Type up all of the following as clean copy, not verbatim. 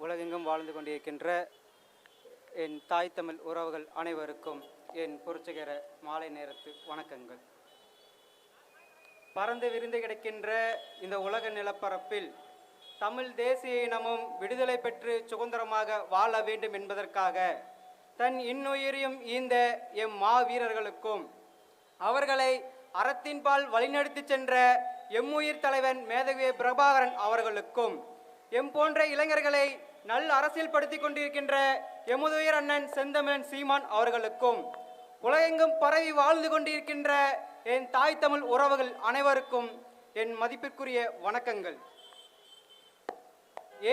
உலகெங்கும் வாழ்ந்து கொண்டிருக்கின்ற என் தாய் தமிழ் உறவுகள் அனைவருக்கும் என் புரட்சிகர மாலை நேரத்து வணக்கங்கள். பறந்து விரிந்து கிடக்கின்ற இந்த உலக நிலப்பரப்பில் தமிழ் தேசிய இனமும் விடுதலை பெற்று சுதந்திரமாக வாழ வேண்டும் என்பதற்காக தன் இன்னுயிரையும் ஈந்த எம் மாவீரர்களுக்கும் அவர்களை அறத்தின்பால் வழிநடத்தி சென்ற எம்முயிர் தலைவன் மேதகு பிரபாகரன் அவர்களுக்கும் எம் போன்ற இளைஞர்களை நல் அரசியல் படுத்தி கொண்டிருக்கின்ற எமுதுயிர் அண்ணன் செந்தமிழன் சீமான் அவர்களுக்கும் உலகெங்கும் பரவி வாழ்ந்து கொண்டிருக்கின்ற என் தாய் தமிழ் உறவுகள் அனைவருக்கும் என் மதிப்பிற்குரிய வணக்கங்கள்.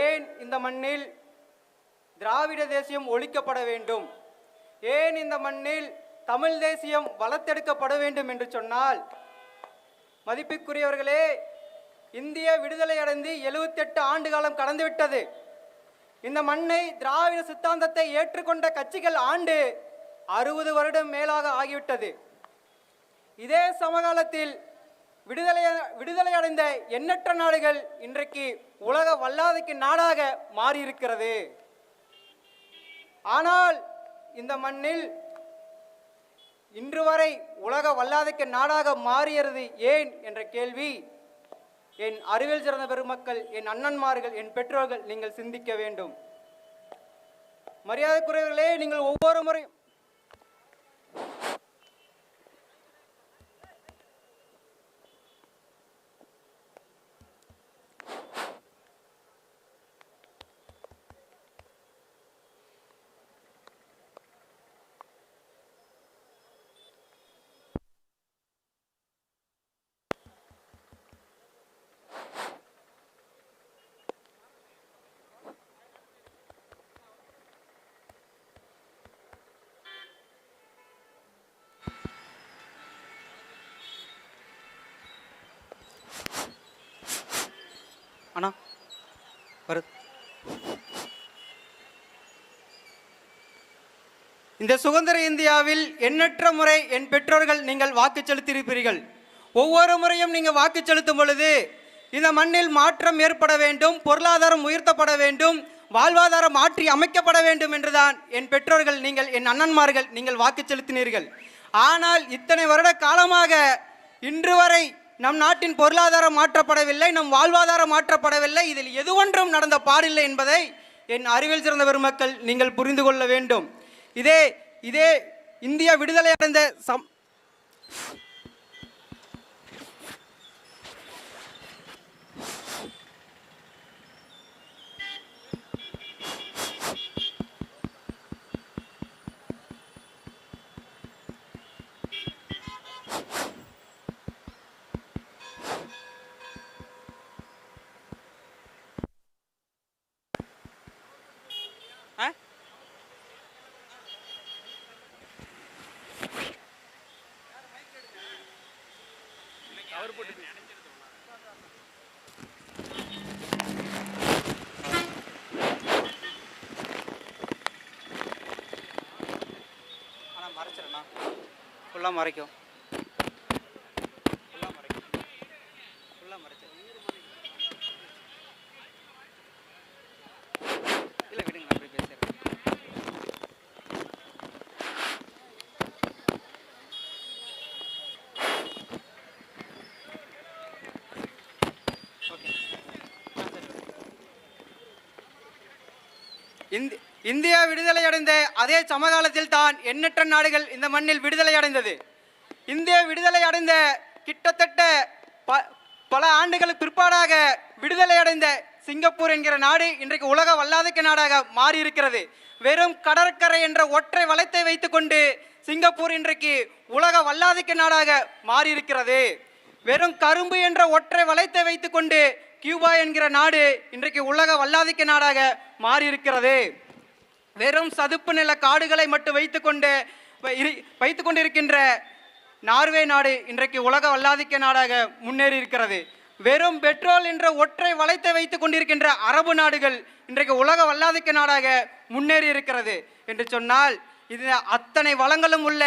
ஏன் இந்த மண்ணில் திராவிட தேசியம் ஒழிக்கப்பட வேண்டும், ஏன் இந்த மண்ணில் தமிழ் தேசியம் வளர்த்தெடுக்கப்பட வேண்டும் என்று சொன்னால், மதிப்பிற்குரியவர்களே, இந்திய விடுதலை அடைந்து 78 ஆண்டு காலம் கடந்துவிட்டது. இந்த மண்ணை திராவிட சித்தாந்தத்தை ஏற்றுக்கொண்ட கட்சிகள் ஆண்டு 60 வருடம் மேலாக ஆகிவிட்டது. இதே சமகாலத்தில் விடுதலை அடைந்த எண்ணற்ற நாடுகள் இன்றைக்கு உலக வல்லாதைக்கு நாடாக மாறியிருக்கிறது. ஆனால் இந்த மண்ணில் இன்று வரை உலக வல்லாதைக்கு நாடாக மாறியது ஏன் என்ற கேள்வி என் அறிவியல் சிறந்த பெருமக்கள், என் அண்ணன்மார்கள், என் பெற்றோர்கள் நீங்கள் சிந்திக்க வேண்டும். மரியாதைக்குரியவர்களே, நீங்கள் ஒவ்வொரு முறையும் அண்ணா வரு இந்த சுதந்திர இந்தியாவில் எண்ணற்ற முறை என் பெற்றோர்கள் நீங்கள் வாக்கு செலுத்தியிருப்பீர்கள். ஒவ்வொரு முறையும் நீங்கள் வாக்கு செலுத்தும் பொழுது இந்த மண்ணில் மாற்றம் ஏற்பட வேண்டும், பொருளாதாரம் உயர்த்தப்பட வேண்டும், வாழ்வாதாரம் மாற்றி அமைக்கப்பட வேண்டும் என்றுதான் என் பெற்றோர்கள், நீங்கள் என் அண்ணன்மார்கள் நீங்கள் வாக்கு செலுத்தினீர்கள். ஆனால் இத்தனை வருட காலமாக இன்று வரை நம் நாட்டின் பொருளாதாரம் மாற்றப்படவில்லை, நம் வாழ்வாதாரம் மாற்றப்படவில்லை. இதில் எது ஒன்றும் நடந்த பாடில்லை என்பதை என் அறிவியல் சிறந்த பெருமக்கள் நீங்கள் புரிந்து கொள்ள வேண்டும். இதே இந்தியா விடுதலை அடைந்த மறைச்சிடண்ணா ஃபுல்லாக மறைக்கும் ஃபுல்லாக மறைச்சு இல்லை விடுங்க, அப்படி பேசுகிறேன். இந்தியா விடுதலை அடைந்த அதே சமகாலத்தில் தான் எண்ணற்ற நாடுகள் இந்த மண்ணில் விடுதலை அடைந்தது. இந்தியா விடுதலை அடைந்த கிட்டத்தட்ட பல ஆண்டுகளுக்கு பிற்பாடாக விடுதலை அடைந்த சிங்கப்பூர் என்கிற நாடு இன்றைக்கு உலக வல்லாதிக்க நாடாக மாறி இருக்கிறது. வெறும் கடற்கரை என்ற ஒற்றை வளையத்தை வைத்துக்கொண்டு சிங்கப்பூர் இன்றைக்கு உலக வல்லாதிக்க நாடாக மாறி இருக்கிறது. வெறும் கரும்பு என்ற ஒற்றை வளையத்தை வைத்துக்கொண்டு கியூபா என்கிற நாடு இன்றைக்கு உலக வல்லாதிக்க நாடாக மாறி இருக்கிறது. வெறும் சதுப்பு நில காடுகளை மட்டும் வைத்துக் கொண்டிருக்கின்ற நார்வே நாடு இன்றைக்கு உலக வல்லாதிக்க நாடாக முன்னேறி இருக்கிறது. வெறும் பெட்ரோல் என்ற ஒற்றை வளையத்தை வைத்துக் கொண்டிருக்கின்ற அரபு நாடுகள் இன்றைக்கு உலக வல்லாதிக்க நாடாக முன்னேறி இருக்கிறது என்று சொன்னால், இது அத்தனை வளங்களும் உள்ள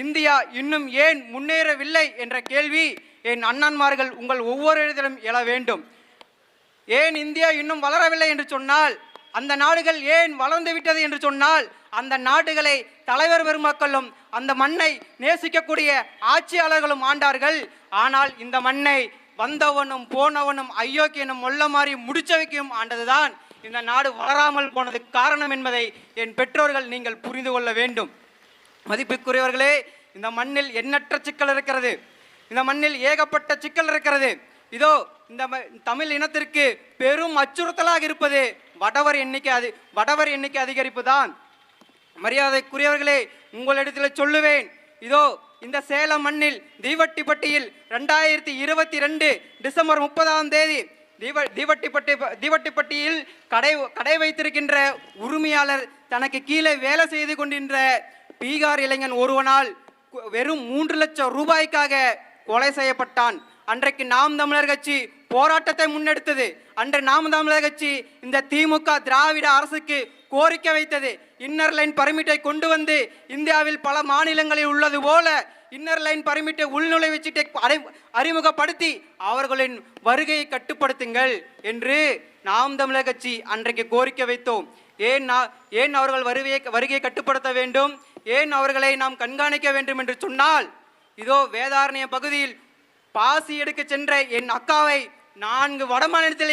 இந்தியா இன்னும் ஏன் முன்னேறவில்லை என்ற கேள்வி என் அண்ணன்மார்கள் உங்கள் ஒவ்வொரு இடத்திலும் எழ வேண்டும். ஏன் இந்தியா இன்னும் வளரவில்லை என்று சொன்னால், அந்த நாடுகள் ஏன் வளர்ந்து விட்டது என்று சொன்னால், அந்த நாடுகளை தலைவர் பெருமக்களும் அந்த மண்ணை நேசிக்கக்கூடிய ஆட்சியாளர்களும் ஆண்டார்கள். ஆனால் இந்த மண்ணை வந்தவனும் போனவனும் அயோக்கியனும் மொல்ல மாறி முடிச்சவைக்கும் ஆண்டதுதான் இந்த நாடு வளராமல் போனதுக்கு காரணம் என்பதை என் பெற்றோர்கள் நீங்கள் புரிந்து கொள்ள வேண்டும். மதிப்புக்குரியவர்களே, இந்த மண்ணில் எண்ணற்ற சிக்கல் இருக்கிறது. இந்த மண்ணில் ஏகப்பட்ட சிக்கல் இருக்கிறது. இதோ இந்த தமிழ் இனத்திற்கு பெரும் அச்சுறுத்தலாக இருப்பது வடவர் எண்ணிக்கை அதிகரிப்பு தான். மரியாதைக்குரியவர்களே, உங்களிடத்தில் சொல்லுவேன், இதோ இந்த சேலம் மண்ணில் தீவட்டிப்பட்டியில் 2022 டிசம்பர் 30 தீவட்டிப்பட்டியில் கடை வைத்திருக்கின்ற உரிமையாளர் தனக்கு கீழே வேலை செய்து கொண்டிருந்த பீகார் இளைஞன் ஒருவனால் வெறும் 3 லட்சம் ரூபாய்க்காக கொலை செய்யப்பட்டான். அன்றைக்கு நாம் தமிழர் கட்சி போராட்டத்தை முன்னெடுத்தது. அன்று நாம் தமிழர் கட்சி இந்த திமுக திராவிட அரசுக்கு கோரிக்கை வைத்தது. இன்னர் லைன் பர்மிட்டை கொண்டு வந்து இந்தியாவில் பல மாநிலங்களில் உள்ளது போல இன்னர் லைன் பர்மிட்டை உள்நுழைவு சீட்டை அறிமுகப்படுத்தி அவர்களின் வருகையை கட்டுப்படுத்துங்கள் என்று நாம் தமிழர் கட்சி அன்றைக்கு கோரிக்கை வைத்தோம். ஏன் அவர்கள் வருகையை கட்டுப்படுத்த வேண்டும், ஏன் அவர்களை நாம் கண்காணிக்க வேண்டும் என்று சொன்னால், இதோ வேதாரண்ய பகுதியில் பாசி எடுக்க சென்ற என் அக்காவை 4 வடமாநிலத்தில்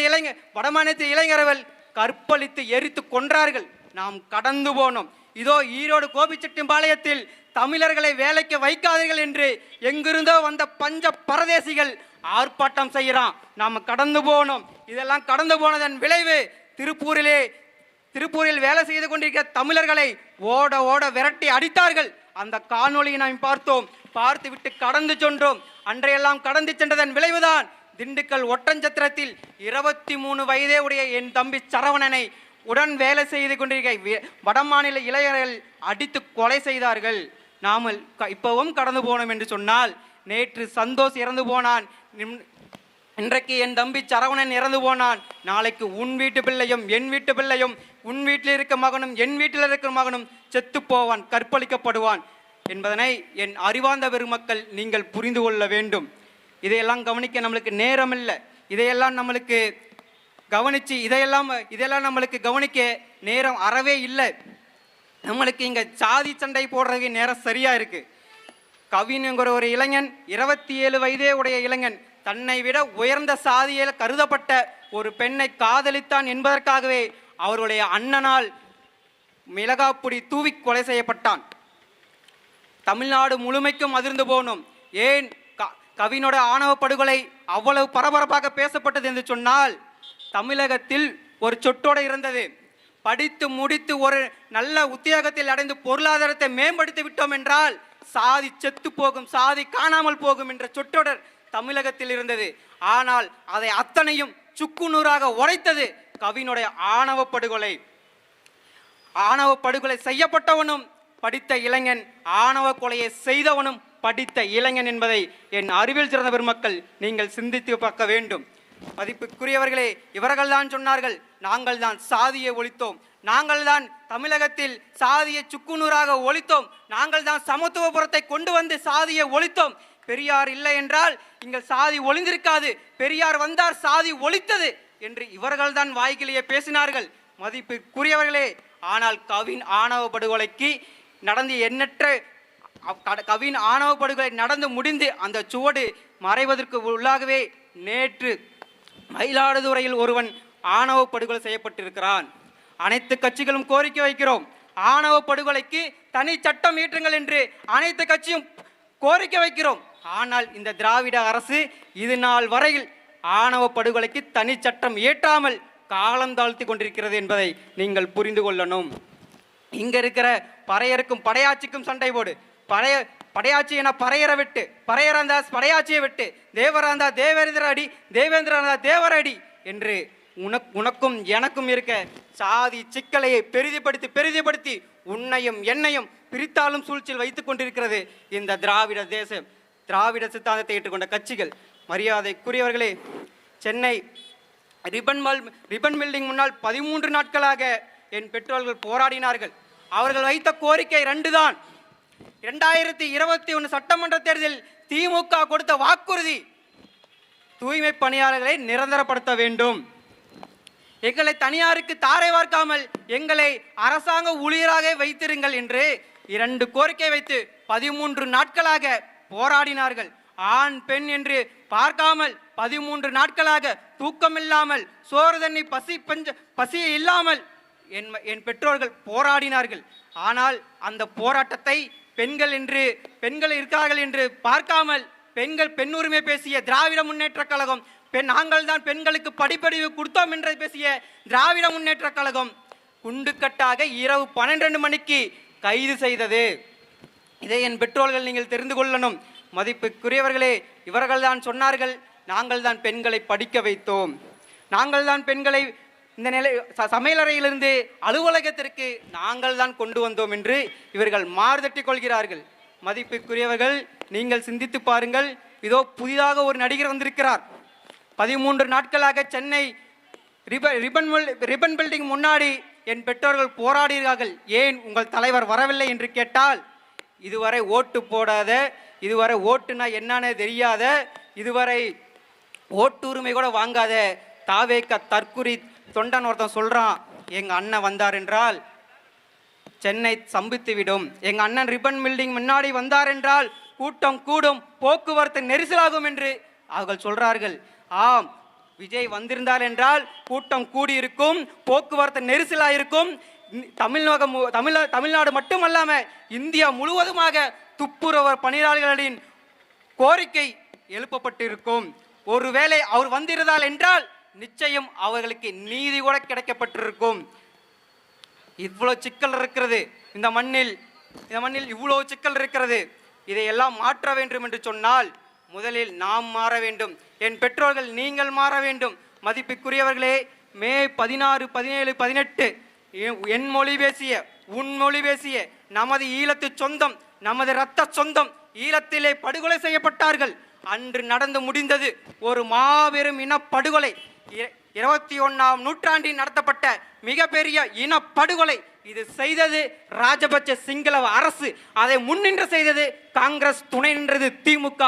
இளைஞர்கள் கற்பழித்து எரித்து கொன்றார்கள். நாம் கடந்து போனோம். இதோ ஈரோடு கோபிச்செட்டிப்பாளையத்தில் தமிழர்களை வேலைக்கு வைக்காதீர்கள் என்று எங்கிருந்தோ வந்த பஞ்ச பரதேசிகள் ஆர்ப்பாட்டம் செய்கிறான். நாம் கடந்து போனோம். இதெல்லாம் கடந்து போனதன் விளைவு திருப்பூரில் வேலை செய்து கொண்டிருக்கிற தமிழர்களை ஓட ஓட விரட்டி அடித்தார்கள். அந்த காணொலியை நாம் பார்த்து விட்டு கடந்து சென்றோம். அன்றையெல்லாம் கடந்து சென்றதன் விளைவுதான் திண்டுக்கல் ஒட்டஞ்சத்திரத்தில் 23 வயதே உடைய என் தம்பி சரவணனை உடன் வேலை செய்து கொண்டிருக்க வடமாநில இளைஞர்கள் அடித்து கொலை செய்தார்கள். நாம் இப்பவும் கடந்து போனோம் என்று சொன்னால், நேற்று சந்தோஷ் இறந்து போனான், இன்றைக்கு என் தம்பி சரவணன் இறந்து போனான், நாளைக்கு உன் வீட்டு பிள்ளையும் என் வீட்டு பிள்ளையும், உன் வீட்டில் இருக்க மகனும் என் வீட்டில் இருக்கிற மகனும் செத்து போவான், கற்பழிக்கப்படுவான் என்பதனை என் அறிவார்ந்த பெருமக்கள் நீங்கள் புரிந்து கொள்ள வேண்டும். இதையெல்லாம் கவனிக்க நம்மளுக்கு நேரம் இல்லை. இதையெல்லாம் நம்மளுக்கு கவனிக்க நேரம் அறவே இல்லை. நம்மளுக்கு இங்கே சாதி சண்டை போடுறதுக்கு நேரம் சரியா இருக்கு. கவின்ங்கிற ஒரு இளைஞன், 27 வயதே உடைய இளைஞன், தன்னை விட உயர்ந்த சாதியில் கருதப்பட்ட ஒரு பெண்ணை காதலித்தான் என்பதற்காகவே அவருடைய அண்ணனால் மிளகாப்புடி தூவி கொலை செய்யப்பட்டான். தமிழ்நாடு முழுமைக்கும் அதிர்ந்து போனோம். ஏன் கவினோட ஆணவ படுகொலை அவ்வளவு பரபரப்பாக பேசப்பட்டது என்று சொன்னால், தமிழகத்தில் ஒரு சொட்டோடு இருந்தது. படித்து முடித்து ஒரு நல்ல உத்தியோகத்தில் அடைந்து பொருளாதாரத்தை மேம்படுத்தி விட்டோம் என்றால் சாதி செத்து போகும், சாதி காணாமல் போகும் என்ற சொற்றொடர் தமிழகத்தில் இருந்தது. ஆனால் அதை அத்தனையும் சுக்குநூறாக உடைத்தது கவினுடைய ஆணவ படுகொலை. ஆணவ படுகொலை செய்யப்பட்டவனும் படித்த இளைஞன், ஆணவ கொலையை செய்தவனும் படித்த இளைஞன் என்பதை என் அறிவில் சிறந்த பெருமக்கள் நீங்கள் சிந்தித்து பார்க்க வேண்டும். மதிப்புக்குரியவர்களே, இவர்கள் தான் சொன்னார்கள், நாங்கள் தான் சாதியை ஒழித்தோம், நாங்கள் தான் தமிழகத்தில் சாதியை சுக்குநூறாக ஒழித்தோம், நாங்கள் தான் சமத்துவபுரத்தை கொண்டு வந்து சாதியை ஒழித்தோம். பெரியார் இல்லை என்றால் இங்கே சாதி ஒளிந்திருக்காது, பெரியார் வந்தார் சாதி ஒழித்தது என்று இவர்கள் தான் வாய்கிலேயே பேசினார்கள். மதிப்புக்குரியவர்களே, ஆனால் கவின் ஆணவ படுகொலைக்கு நடந்து எண்ணற்ற கவின் ஆணவ படுகொலை நடந்து முடிந்து அந்த சுவடு மறைவதற்கு உள்ளாகவே நேற்று மயிலாடுதுறையில் ஒருவன் ஆணவ படுகொலை செய்யப்பட்டிருக்கிறான். அனைத்து கட்சிகளும் கோரிக்கை வைக்கிறோம், ஆணவ படுகொலைக்கு தனி சட்டம் இயற்றுங்கள் என்று அனைத்து கட்சியும் கோரிக்கை வைக்கிறோம். ஆனால் இந்த திராவிட அரசு இது நாள் வரையில் ஆணவ படுகொலைக்கு தனி சட்டம் இயற்றாமல் காலம் தாழ்த்தி கொண்டிருக்கிறது என்பதை நீங்கள் புரிந்து கொள்ளணும். இங்க இருக்கிற பறையருக்கும் படையாட்சிக்கும் சண்டை போடு, படையாட்சி என பறையரை விட்டு, பறையராந்தா படையாட்சியை விட்டு, தேவராந்தா தேவேந்திர அடி, தேவேந்திரா தேவர அடி என்று உனக்கும் எனக்கும் இருக்க சாதி சிக்கலையை பெரிதிப்படுத்தி உன்னையும் என்னையும் பிரித்தாலும் சூழ்ச்சியில் வைத்துக் கொண்டிருக்கிறது இந்த திராவிட சித்தாந்தத்தை ஏற்றுக்கொண்ட கட்சிகள். மரியாதைக்குரியவர்களே, சென்னை ரிப்பன் பில்டிங் முன்னால் 13 நாட்களாக என் பெற்றோர்கள் போராடினார்கள். அவர்கள் வைத்த கோரிக்கை 2 தான். 2021 சட்டமன்ற தேர்தலில் திமுக கொடுத்த வாக்குறுதி, தூய்மை பணியாளர்களை நிரந்தரப்படுத்த வேண்டும். எங்களை தனியாருக்கு தாரை வார்க்காமல் எங்களை அரசாங்க ஊழியராக வைத்திருங்கள் என்று 2 கோரிக்கை வைத்து 13 நாட்களாக போராடினார்கள். ஆண் பெண் என்று பார்க்காமல் 13 நாட்களாக தூக்கமில்லாமல் சோறு தண்ணி பசி இல்லாமல் என் பெற்றோர்கள் போராடினார்கள். ஆனால் அந்த போராட்டத்தை பெண்கள் இருக்கிறார்கள் என்று பார்க்காமல் பெண் உரிமை பேசிய திராவிட முன்னேற்ற கழகம், நாங்கள் தான் பெண்களுக்கு படிப்பறிவு கொடுத்தோம் என்று பேசிய திராவிட முன்னேற்ற கழகம் குண்டுக்கட்டாக இரவு 12 மணிக்கு கைது செய்தது. இதை என் பெற்றோர்கள் நீங்கள் தெரிந்து கொள்ளணும். மதிப்புக்குரியவர்களே, இவர்கள் தான் சொன்னார்கள், நாங்கள் தான் பெண்களை படிக்க வைத்தோம், நாங்கள் தான் பெண்களை இந்த நிலை சமையலறையிலிருந்து அலுவலகத்திற்கு நாங்கள் தான் கொண்டு வந்தோம் என்று இவர்கள் மார்தட்டி கொள்கிறார்கள். மதிப்புக்குரியவர்கள், நீங்கள் சிந்தித்து பாருங்கள். இதோ புதிதாக ஒரு நடிகர் வந்திருக்கிறார். 13 நாட்களாக சென்னை ரிப்பன் பில்டிங் முன்னாடி என் பெற்றோர்கள் போராடுகிறார்கள். ஏன் உங்கள் தலைவர் வரவில்லை என்று கேட்டால், இதுவரை ஓட்டு போடாத, இதுவரை ஓட்டுனா என்னன்னு தெரியாத, இதுவரை ஓட்டுரிமை கூட வாங்காத தாவேக்க தற்குறி தொண்டன் ஒருத்தன் சொல்றான், எங்க அண்ணன் வந்தார் என்றால் சென்னை சம்பித்து விடும், எங்க அண்ணன் ரிப்பன் பில்டிங் முன்னாடி வந்தார் என்றால் கூட்டம் கூடும், போக்குவரத்து நெரிசலாகும் என்று அவர்கள் சொல்றார்கள். ஆம், விஜய் வந்திருந்தார் என்றால் கூட்டம் கூடியிருக்கும், போக்குவரத்து நெரிசலாயிருக்கும். தமிழ்நாடு மட்டுமல்லாம இந்தியா முழுவதுமாக துப்புரவு பணியாளர்களின் கோரிக்கை எழுப்பப்பட்டிருக்கும். ஒருவேளை அவர் வந்திருந்தால் என்றால் நிச்சயம் அவர்களுக்கு நீதி கூட கிடைக்கப்பட்டிருக்கும். இவ்வளவு சிக்கல் இருக்கிறது இந்த மண்ணில் இவ்வளவு சிக்கல் இருக்கிறது. இதையெல்லாம் மாற்ற வேண்டும் என்று சொன்னால் முதலில் நாம் மாற வேண்டும். என் பெற்றோர்கள் நீங்கள் மாற வேண்டும். மதிப்புக்குரியவர்களே, மே 16, 17, 18 என் மொழி பேசிய, உன் மொழி பேசிய, நமது ஈழத்து சொந்தம், நமது இரத்த சொந்தம் ஈழத்திலே படுகொலை செய்யப்பட்டார்கள். அன்று நடந்து முடிந்தது ஒரு மாபெரும் இனப்படுகொலை. 21ஆம் நூற்றாண்டில் நடத்தப்பட்ட மிகப்பெரிய இனப்படுகொலை. இது செய்தது ராஜபக்ச சிங்கள அரசு, அதை முன்னின்று செய்தது காங்கிரஸ், துணை நின்றது திமுக.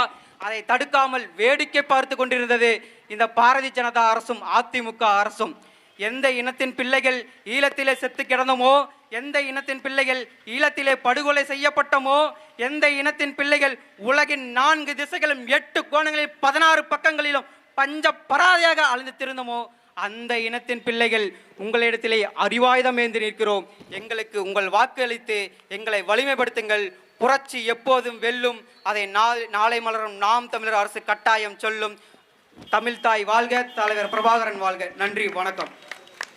அதை தடுக்காமல் வேடிக்கை பார்த்து கொண்டிருந்தது இந்த பாரதிய ஜனதா அரசும் அதிமுக அரசும். எந்த இனத்தின் பிள்ளைகள் ஈழத்திலே செத்து கிடந்தோமோ, எந்த இனத்தின் பிள்ளைகள் ஈழத்திலே படுகொலை செய்யப்பட்டமோ, எந்த இனத்தின் பிள்ளைகள் உலகின் 4 திசைகளும் 8 கோணங்களில் 16 பக்கங்களிலும் பஞ்ச பராதையாக அழிந்து திருந்தோமோ, அந்த இனத்தின் பிள்ளைகள் உங்களிடத்திலே அறிவாயுதம் ஏந்தி நிற்கிறோம். எங்களுக்கு உங்கள் வாக்கு அளித்து எங்களை வலிமைப்படுத்துங்கள். புரட்சி எப்போதும் வெல்லும். அதை நாளை மலரும் நாம் தமிழர் அரசு கட்டாயம் சொல்லும். தமிழ்தாய் வாழ்க, தலைவர் பிரபாகரன் வாழ்க. நன்றி, வணக்கம்.